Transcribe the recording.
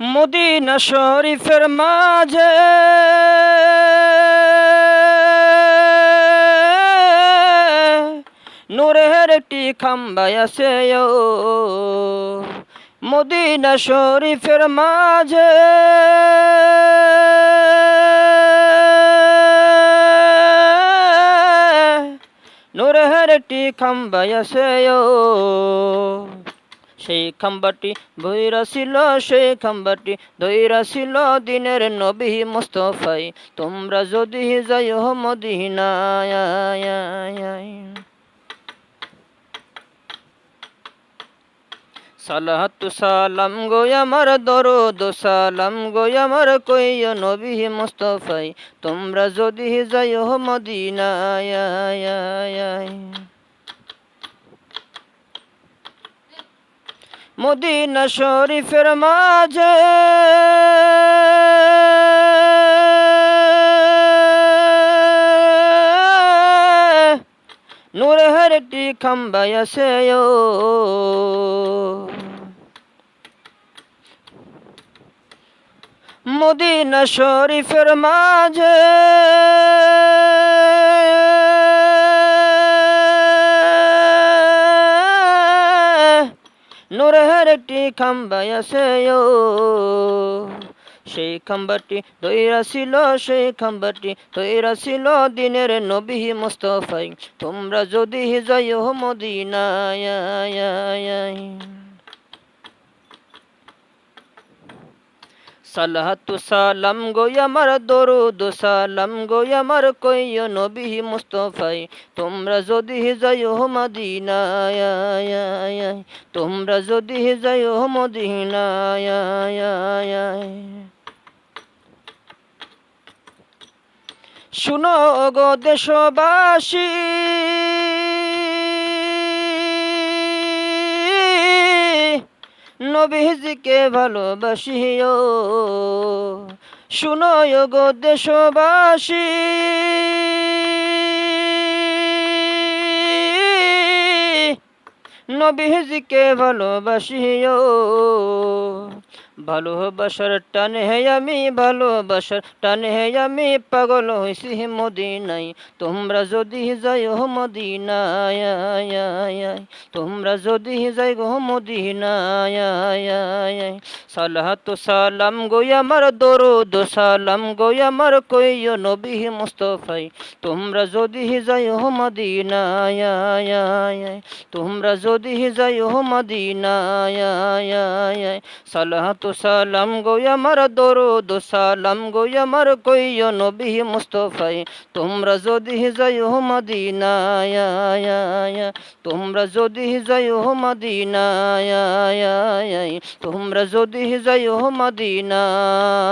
Medina শরীফের মাঝে নূরের একটি খাম্বা আছে মদিনা শরীফের মাঝে নূরের একটি খাম্বা আছে সেই খাম্বাটি ধইরা ছিল, সেই খাম্বাটি ধইরা ছিল দিনের নবী মুস্তাফাই। তোমরা যদি যাইও মদিনায়, সালাতু সালাম গো আমার দরুদ সালাম গো আমার কইও নবী মুস্তাফাই। তোমরা যদি যাইও মদিনায়, মদিনা শরীফের মাঝে নূরের একটি খাম্বা আছে মদিনা শরীফের মাঝে নূরের একটি খাম্বা আছে সেই খাম্বাটি ধইরা ছিল, সেই খাম্বাটি ধইরা ছিল দিনের নবী মুস্তাফাই। তোমরা যদি যাইও মদিনায়, সালাতু সালাম গো আমার দরুদ সালাম গো আমার কইও নবী মুস্তাফাই। তোমরা যদি যাইও মদিনায়, তোমরা যদি যাইও মদিনায়, শুনো গো দেশবাসী, নবীজিকে ভালোবাসিও। শুনো গো দেশবাসী, নবীজিকে ভালোবাসিও। ভালোবাসার টানে আমি, ভালোবাসার টানে আমি পাগল হইছি মদিনায়। তোমরা যদি যাইও মদিনায়, তোমরা যদি যাই গো মদিনায়, সালাতু সালাম গো আমার দরুদ সালাম গো আমার কইও নবী মুস্তাফাই। তোমরা যদি যাইও মদিনায়, তোমরা যদি যাইও মদিনায়, সালাতু সালাম গো আমার দরুদ সালাম গো আমার কইও নবী মুস্তাফাই। তোমরা যদি যাইও মদিনায়, তোমরা যদি যাইও মদিনায়, তোমরা যদি যাইও মদিনায়।